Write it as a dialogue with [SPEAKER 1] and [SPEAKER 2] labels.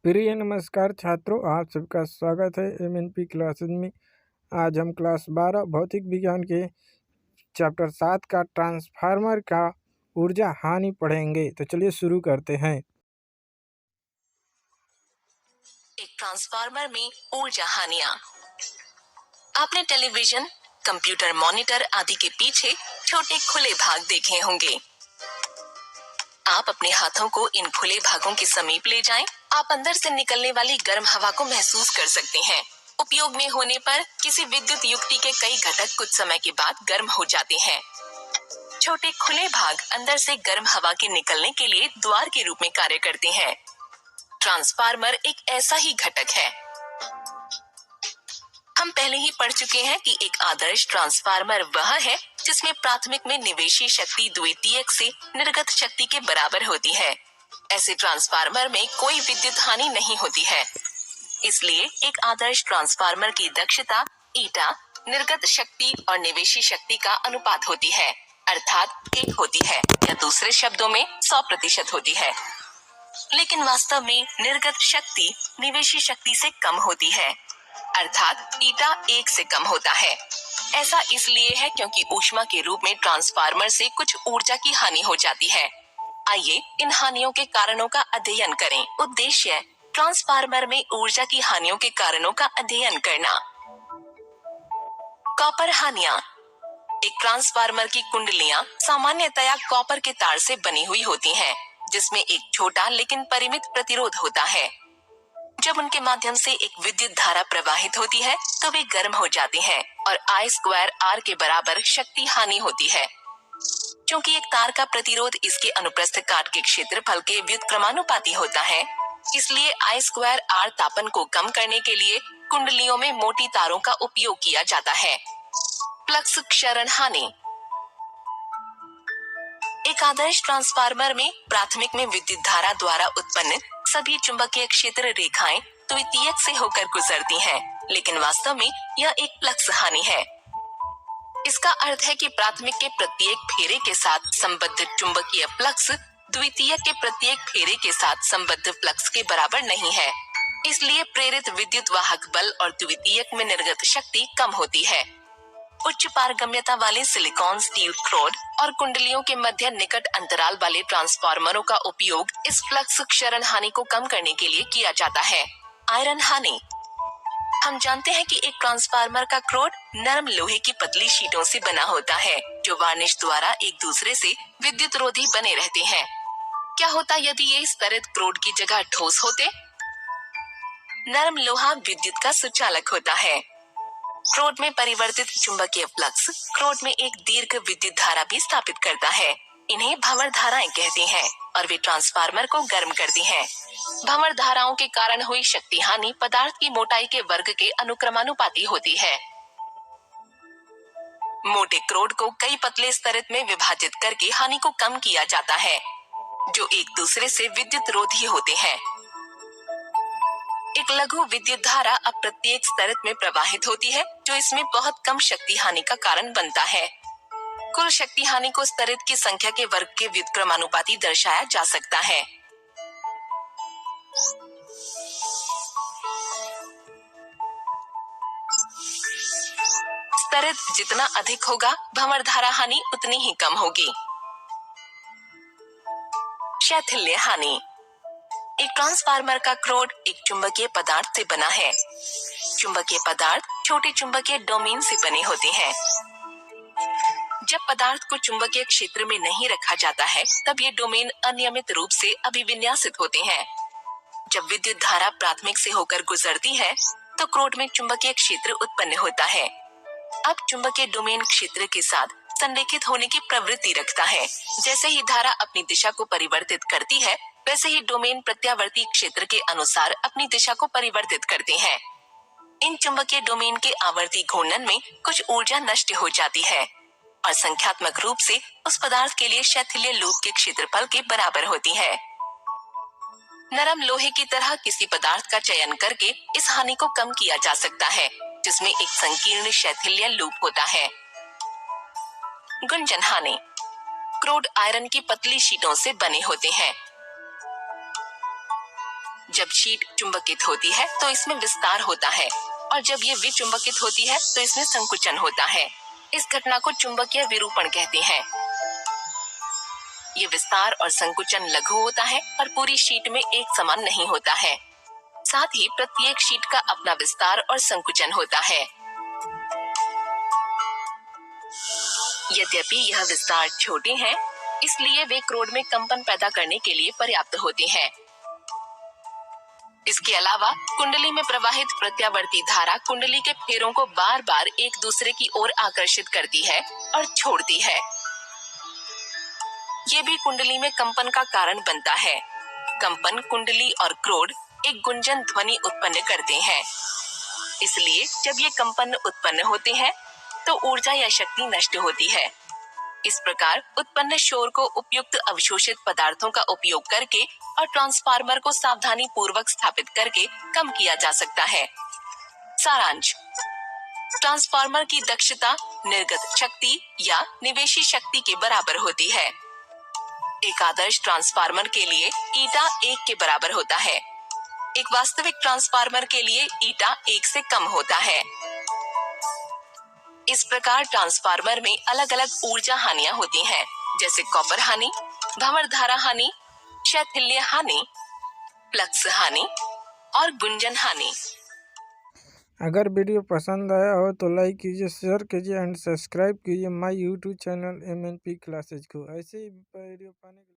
[SPEAKER 1] प्रिय नमस्कार छात्रों, आप सबका स्वागत है एमएनपी क्लासेस में। आज हम क्लास 12 भौतिक विज्ञान के चैप्टर 7 का ट्रांसफार्मर का ऊर्जा हानि पढ़ेंगे। तो चलिए शुरू करते हैं।
[SPEAKER 2] एक ट्रांसफार्मर में ऊर्जा हानियां। आपने टेलीविजन, कंप्यूटर मॉनिटर आदि के पीछे छोटे खुले भाग देखे होंगे। आप अपने हाथों को इन खुले भागों के समीप ले जाएं। आप अंदर से निकलने वाली गर्म हवा को महसूस कर सकते हैं। उपयोग में होने पर किसी विद्युत युक्ति के कई घटक कुछ समय के बाद गर्म हो जाते हैं। छोटे खुले भाग अंदर से गर्म हवा के निकलने के लिए द्वार के रूप में कार्य करते हैं। ट्रांसफार्मर एक ऐसा ही घटक है। हम पहले ही पढ़ चुके हैं कि एक आदर्श ट्रांसफार्मर वह है जिसमें प्राथमिक में निवेशी शक्ति द्वितीयक से निर्गत शक्ति के बराबर होती है। ऐसे ट्रांसफार्मर में कोई विद्युत हानि नहीं होती है। इसलिए एक आदर्श ट्रांसफार्मर की दक्षता ईटा निर्गत शक्ति और निवेशी शक्ति का अनुपात होती है, अर्थात 1 होती है, या दूसरे शब्दों में 100% होती है। लेकिन वास्तव में निर्गत शक्ति निवेशी शक्ति से कम होती है, अर्थात ईटा 1 से कम होता है। ऐसा इसलिए है क्योंकि ऊष्मा के रूप में ट्रांसफार्मर से कुछ ऊर्जा की हानि हो जाती है। आइए इन हानियों के कारणों का अध्ययन करें। उद्देश्य ट्रांसफार्मर में ऊर्जा की हानियों के कारणों का अध्ययन करना। कॉपर हानियां। एक ट्रांसफार्मर की कुंडलियां सामान्यतया कॉपर के तार से बनी हुई होती हैं, जिसमें एक छोटा लेकिन परिमित प्रतिरोध होता है। जब उनके माध्यम से एक विद्युत धारा प्रवाहित होती है तो वे गर्म हो जाती हैं और I² R के बराबर शक्ति हानि होती है। क्योंकि एक तार का प्रतिरोध इसके अनुप्रस्थ काट के क्षेत्रफल के व्युत्क्रमानुपाती होता है, इसलिए I² R तापन को कम करने के लिए कुंडलियों में मोटी तारों का उपयोग किया जाता है। फ्लक्स क्षरण हानि। एक आदर्श ट्रांसफार्मर में प्राथमिक में विद्युत धारा द्वारा उत्पन्न सभी चुंबकीय क्षेत्र रेखाएं द्वितीयक से होकर गुजरती हैं, लेकिन वास्तव में यह एक फ्लक्स हानि है। इसका अर्थ है कि प्राथमिक के प्रत्येक फेरे के साथ संबद्ध चुंबकीय फ्लक्स द्वितीयक के प्रत्येक फेरे के साथ संबद्ध फ्लक्स के बराबर नहीं है। इसलिए प्रेरित विद्युत वाहक बल और द्वितीयक में निर्गत शक्ति कम होती है। उच्च पारगम्यता वाले सिलिकॉन स्टील क्रोड और कुंडलियों के मध्य निकट अंतराल वाले ट्रांसफार्मरों का उपयोग इस फ्लक्स क्षरण हानि को कम करने के लिए किया जाता है। आयरन हानि। हम जानते हैं कि एक ट्रांसफार्मर का क्रोड नरम लोहे की पतली शीटों से बना होता है, जो वार्निश द्वारा एक दूसरे से विद्युत रोधी बने रहते हैं। क्या होता यदि ये स्तरित क्रोड की जगह ठोस होते? नरम लोहा विद्युत का सुचालक होता है। क्रोड में परिवर्तित चुंबकीय फ्लक्स क्रोड में एक दीर्घ विद्युत धारा भी स्थापित करता है। इन्हें भंवर धाराएं कहते हैं और वे ट्रांसफार्मर को गर्म करती हैं। भंवर धाराओं के कारण हुई शक्ति हानि पदार्थ की मोटाई के वर्ग के अनुक्रमानुपाती होती है। मोटे क्रोड को कई पतले स्तरित में विभाजित करके हानि को कम किया जाता है, जो एक दूसरे से विद्युत रोधी होते हैं। एक लघु विद्युत धारा अब प्रत्येक स्तरित में प्रवाहित होती है, जो इसमें बहुत कम शक्ति हानि का कारण बनता है। कुल शक्ति हानि को स्तरित की संख्या के वर्ग के व्युत्क्रमानुपाती दर्शाया जा सकता है। स्तरित जितना अधिक होगा, भंवर धारा हानि उतनी ही कम होगी। शैथिल्य हानि। एक ट्रांसफार्मर का क्रोड एक चुंबकीय पदार्थ से बना है। चुंबकीय पदार्थ छोटे चुंबकीय डोमेन से बने होते हैं। जब पदार्थ को चुंबकीय क्षेत्र में नहीं रखा जाता है, तब ये डोमेन अनियमित रूप से अभिविन्यासित होते हैं। जब विद्युत धारा प्राथमिक से होकर गुजरती है, तो क्रोड में चुंबकीय क्षेत्र उत्पन्न होता है। अब चुंबकीय डोमेन क्षेत्र के साथ संरेखित होने की प्रवृत्ति रखता है। जैसे ही धारा अपनी दिशा को परिवर्तित करती है, वैसे ही डोमेन प्रत्यावर्ती क्षेत्र के अनुसार अपनी दिशा को परिवर्तित करते हैं। इन चुंबकीय डोमेन के आवर्ती घूर्णन में कुछ ऊर्जा नष्ट हो जाती है और संख्यात्मक रूप से उस पदार्थ के लिए शैथिल्य लूप के क्षेत्रफल के बराबर होती है। नरम लोहे की तरह किसी पदार्थ का चयन करके इस हानि को कम किया जा सकता है, जिसमें एक संकीर्ण शैथिल्य लूप होता है। गुंजन हानि। क्रोड आयरन की पतली शीटों से बने होते हैं। जब शीट चुंबकित होती है तो इसमें विस्तार होता है और जब ये विचुंबकित होती है तो इसमें संकुचन होता है। इस घटना को चुंबकीय विरूपण कहते हैं। ये विस्तार और संकुचन लघु होता है और पूरी शीट में एक समान नहीं होता है। साथ ही प्रत्येक शीट का अपना विस्तार और संकुचन होता है। यद्यपि यह विस्तार छोटे हैं, इसलिए वे क्रोड में कंपन पैदा करने के लिए पर्याप्त होते हैं। इसके अलावा कुंडली में प्रवाहित प्रत्यावर्ती धारा कुंडली के फेरों को बार बार एक दूसरे की ओर आकर्षित करती है और छोड़ती है। ये भी कुंडली में कंपन का कारण बनता है। कंपन कुंडली और क्रोड एक गुंजन ध्वनि उत्पन्न करते हैं। इसलिए जब ये कंपन उत्पन्न होते हैं तो ऊर्जा या शक्ति नष्ट होती है। इस प्रकार उत्पन्न शोर को उपयुक्त अवशोषित पदार्थों का उपयोग करके और ट्रांसफार्मर को सावधानी पूर्वक स्थापित करके कम किया जा सकता है। सारांश: ट्रांसफार्मर की दक्षता निर्गत शक्ति या निवेशी शक्ति के बराबर होती है। एक आदर्श ट्रांसफार्मर के लिए ईटा 1 के बराबर होता है। एक वास्तविक ट्रांसफार्मर के लिए ईटा 1 से कम होता है। इस प्रकार ट्रांसफार्मर में अलग अलग ऊर्जा हानियां होती हैं, जैसे कॉपर हानि, भंवर धारा हानि, शैथिल्य हानि, फ्लक्स हानि और गुंजन हानि।
[SPEAKER 1] अगर वीडियो पसंद आया हो तो लाइक कीजिए, शेयर कीजिए एंड सब्सक्राइब कीजिए my YouTube channel MNP classes को। ऐसे ही वीडियो पाने के